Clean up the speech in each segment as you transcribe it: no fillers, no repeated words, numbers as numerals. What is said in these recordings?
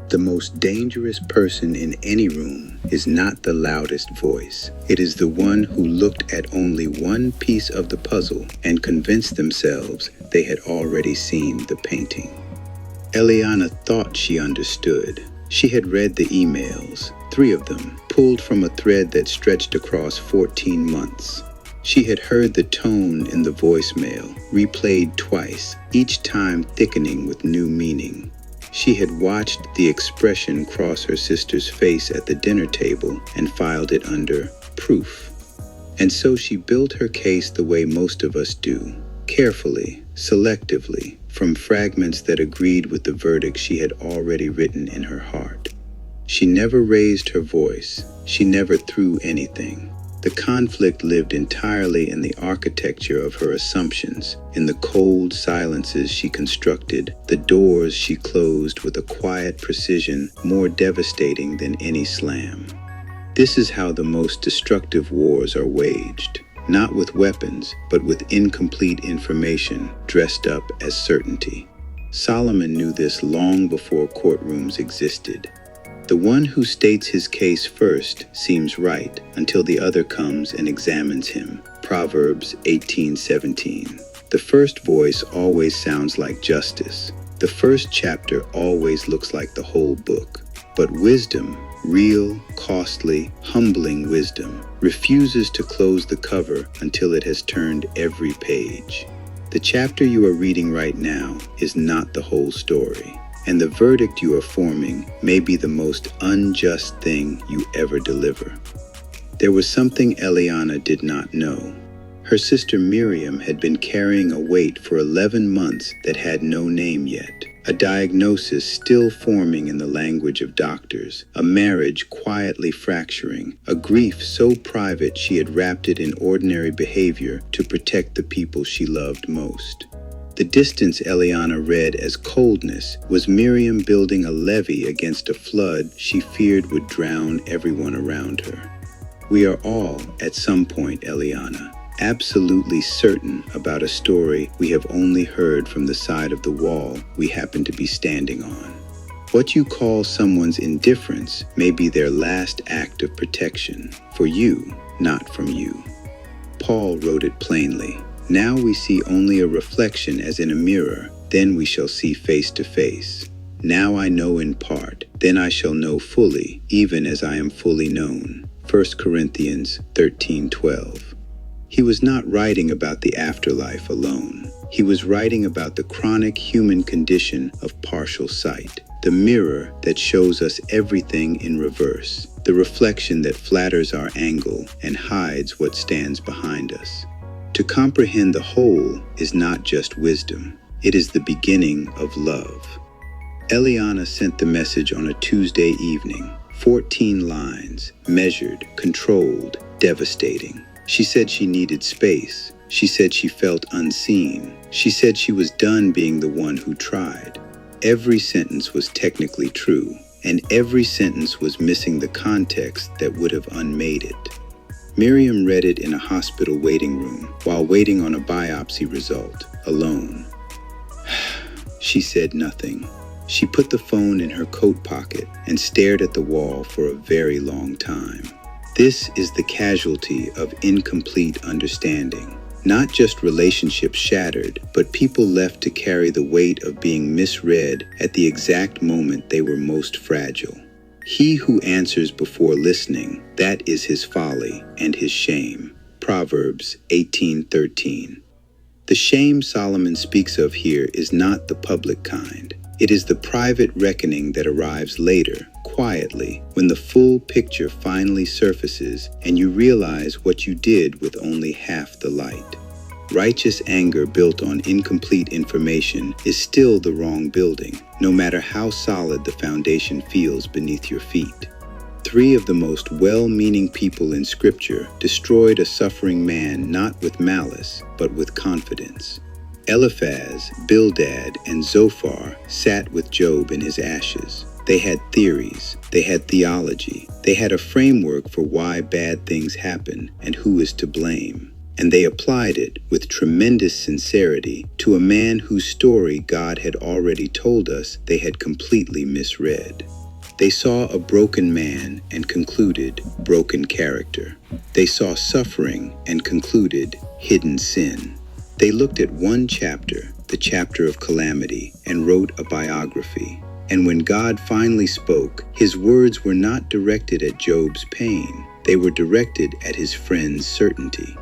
The most dangerous person in any room is not the loudest voice. It is the one who looked at only one piece of the puzzle and convinced themselves they had already seen the painting. Eliana thought she understood. She had read the emails, 3 of them, pulled from a thread that stretched across 14 months. She had heard the tone in the voicemail, replayed twice, each time thickening with new meaning. She had watched the expression cross her sister's face at the dinner table and filed it under proof. And so she built her case the way most of us do, carefully, selectively, from fragments that agreed with the verdict she had already written in her heart. She never raised her voice. She never threw anything. The conflict lived entirely in the architecture of her assumptions, in the cold silences she constructed, the doors she closed with a quiet precision more devastating than any slam. This is how the most destructive wars are waged, not with weapons, but with incomplete information dressed up as certainty. Solomon knew this long before courtrooms existed. The one who states his case first seems right until the other comes and examines him. Proverbs 18:17. The first voice always sounds like justice. The first chapter always looks like the whole book. But wisdom, real, costly, humbling wisdom, refuses to close the cover until it has turned every page. The chapter you are reading right now is not the whole story. And the verdict you are forming may be the most unjust thing you ever deliver. There was something Eliana did not know. Her sister Miriam had been carrying a weight for 11 months that had no name yet, a diagnosis still forming in the language of doctors, a marriage quietly fracturing, a grief so private she had wrapped it in ordinary behavior to protect the people she loved most. The distance Eliana read as coldness was Miriam building a levee against a flood she feared would drown everyone around her. We are all, at some point, Eliana, absolutely certain about a story we have only heard from the side of the wall we happen to be standing on. What you call someone's indifference may be their last act of protection, for you, not from you. Paul wrote it plainly. Now we see only a reflection as in a mirror, then we shall see face to face. Now I know in part, then I shall know fully, even as I am fully known. 1 Corinthians 13:12. He was not writing about the afterlife alone. He was writing about the chronic human condition of partial sight, the mirror that shows us everything in reverse, the reflection that flatters our angle and hides what stands behind us. To comprehend the whole is not just wisdom, it is the beginning of love. Eliana sent the message on a Tuesday evening, 14 lines, measured, controlled, devastating. She said she needed space. She said she felt unseen. She said she was done being the one who tried. Every sentence was technically true, and every sentence was missing the context that would have unmade it. Miriam read it in a hospital waiting room while waiting on a biopsy result, alone. She said nothing. She put the phone in her coat pocket and stared at the wall for a very long time. This is the casualty of incomplete understanding. Not just relationships shattered, but people left to carry the weight of being misread at the exact moment they were most fragile. He who answers before listening, that is his folly and his shame. Proverbs 18:13. The shame Solomon speaks of here is not the public kind. It is the private reckoning that arrives later, quietly, when the full picture finally surfaces and you realize what you did with only half the light. Righteous anger built on incomplete information is still the wrong building, no matter how solid the foundation feels beneath your feet. 3 of the most well-meaning people in Scripture destroyed a suffering man not with malice, but with confidence. Eliphaz, Bildad, and Zophar sat with Job in his ashes. They had theories, they had theology, they had a framework for why bad things happen and who is to blame. and they applied it with tremendous sincerity to a man whose story God had already told us they had completely misread. They saw a broken man and concluded broken character. They saw suffering and concluded hidden sin. They looked at one chapter, the chapter of calamity, and wrote a biography. And when God finally spoke, his words were not directed at Job's pain. They were directed at his friend's certainty.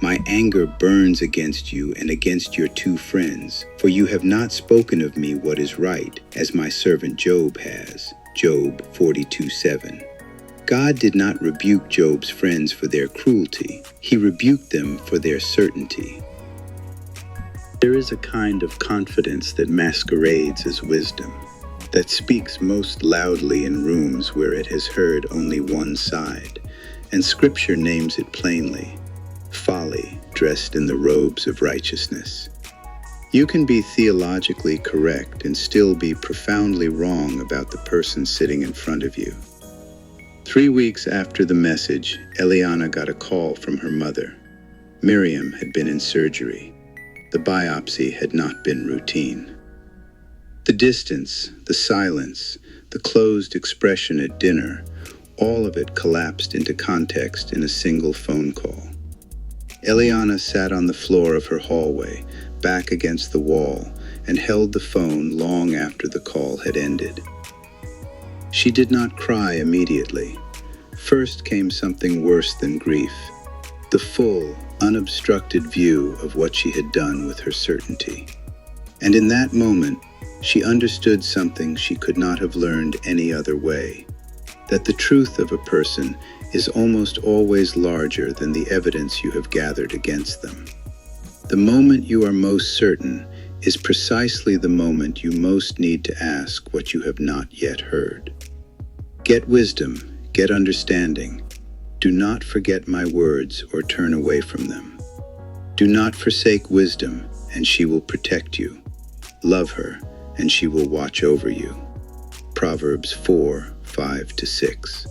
My anger burns against you and against your two friends, for you have not spoken of me what is right, as my servant Job has. Job 42:7. God did not rebuke Job's friends for their cruelty. He rebuked them for their certainty. There is a kind of confidence that masquerades as wisdom, that speaks most loudly in rooms where it has heard only one side, and Scripture names it plainly: folly dressed in the robes of righteousness. You can be theologically correct and still be profoundly wrong about the person sitting in front of you. 3 weeks after the message, Eliana got a call from her mother. Miriam had been in surgery. The biopsy had not been routine. The distance, the silence, the closed expression at dinner, all of it collapsed into context in a single phone call. Eliana sat on the floor of her hallway, back against the wall, and held the phone long after the call had ended. She did not cry immediately. First came something worse than grief, the full, unobstructed view of what she had done with her certainty. And in that moment, she understood something she could not have learned any other way, that the truth of a person is almost always larger than the evidence you have gathered against them. The moment you are most certain is precisely the moment you most need to ask what you have not yet heard. Get wisdom, get understanding. Do not forget my words or turn away from them. Do not forsake wisdom, and she will protect you. Love her, and she will watch over you. Proverbs 4:5-6.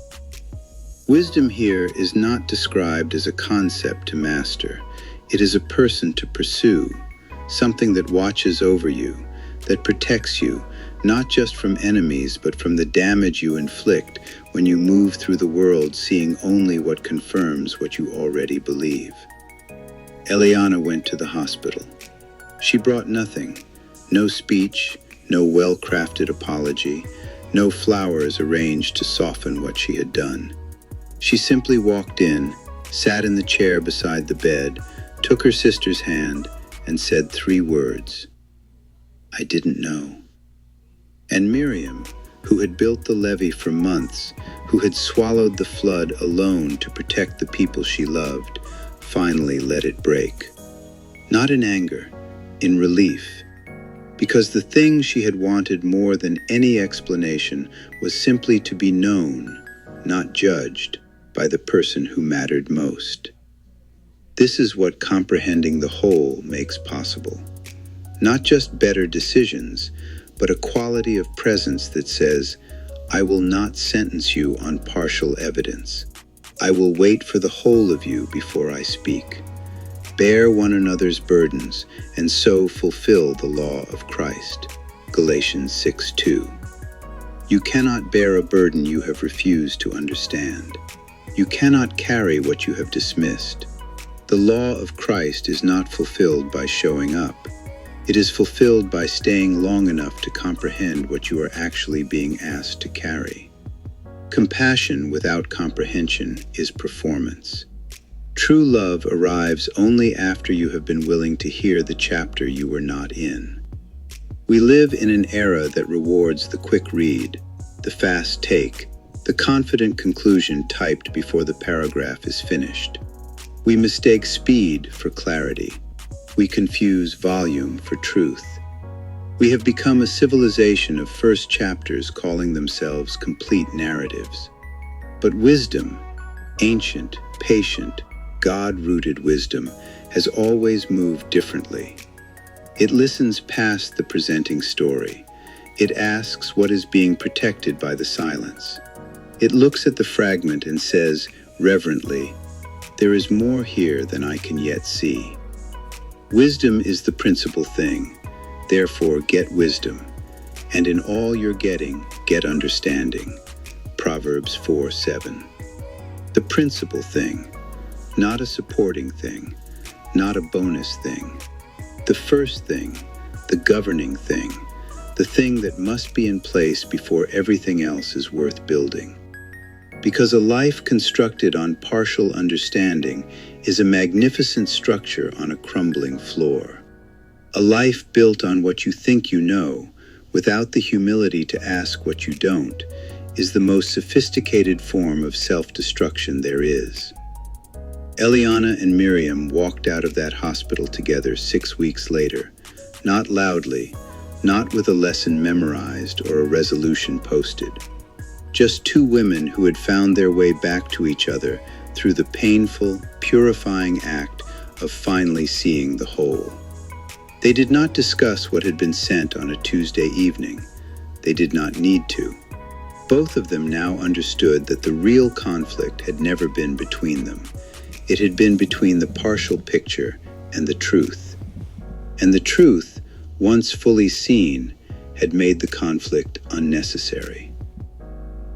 Wisdom here is not described as a concept to master. It is a person to pursue, something that watches over you, that protects you, not just from enemies, but from the damage you inflict when you move through the world seeing only what confirms what you already believe. Eliana went to the hospital. She brought nothing, no speech, no well-crafted apology, no flowers arranged to soften what she had done. She simply walked in, sat in the chair beside the bed, took her sister's hand, and said 3 words: "I didn't know." And Miriam, who had built the levee for months, who had swallowed the flood alone to protect the people she loved, finally let it break. Not in anger, in relief, because the thing she had wanted more than any explanation was simply to be known, not judged, by the person who mattered most. This is what comprehending the whole makes possible. Not just better decisions, but a quality of presence that says, I will not sentence you on partial evidence. I will wait for the whole of you before I speak. Bear one another's burdens, and so fulfill the law of Christ. Galatians 6:2. You cannot bear a burden you have refused to understand. You cannot carry what you have dismissed. The law of Christ is not fulfilled by showing up. It is fulfilled by staying long enough to comprehend what you are actually being asked to carry. Compassion without comprehension is performance. True love arrives only after you have been willing to hear the chapter you were not in. We live in an era that rewards the quick read, the fast take, the confident conclusion typed before the paragraph is finished. We mistake speed for clarity. We confuse volume for truth. We have become a civilization of first chapters calling themselves complete narratives. But wisdom, ancient, patient, God-rooted wisdom, has always moved differently. It listens past the presenting story. It asks what is being protected by the silence. It looks at the fragment and says, reverently, There is more here than I can yet see. Wisdom is the principal thing. Therefore, get wisdom. And in all you're getting, get understanding. Proverbs 4:7. The principal thing, not a supporting thing, not a bonus thing. The first thing, the governing thing, the thing that must be in place before everything else is worth building. Because a life constructed on partial understanding is a magnificent structure on a crumbling floor. A life built on what you think you know, without the humility to ask what you don't, is the most sophisticated form of self-destruction there is. Eliana and Miriam walked out of that hospital together 6 weeks later, not loudly, not with a lesson memorized or a resolution posted. Just two women who had found their way back to each other through the painful, purifying act of finally seeing the whole. They did not discuss what had been sent on a Tuesday evening. They did not need to. Both of them now understood that the real conflict had never been between them. It had been between the partial picture and the truth. And the truth, once fully seen, had made the conflict unnecessary.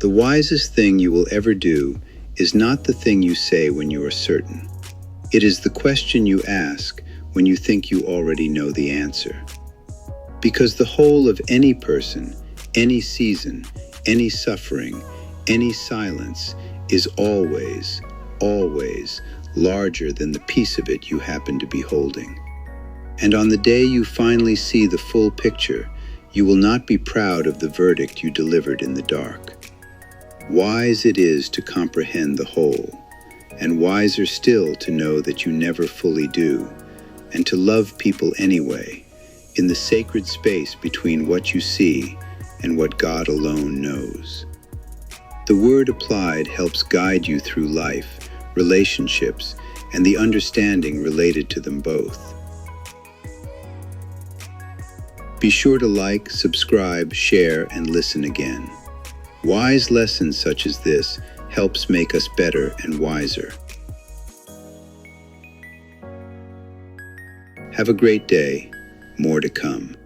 The wisest thing you will ever do is not the thing you say when you are certain. It is the question you ask when you think you already know the answer. Because the whole of any person, any season, any suffering, any silence is always, always larger than the piece of it you happen to be holding. And on the day you finally see the full picture, you will not be proud of the verdict you delivered in the dark. Wise it is to comprehend the whole, and wiser still to know that you never fully do, and to love people anyway, in the sacred space between what you see and what God alone knows. The word applied helps guide you through life, relationships, and the understanding related to them both. Be sure to like, subscribe, share, and listen again. Wise lessons such as this helps make us better and wiser. Have a great day. More to come.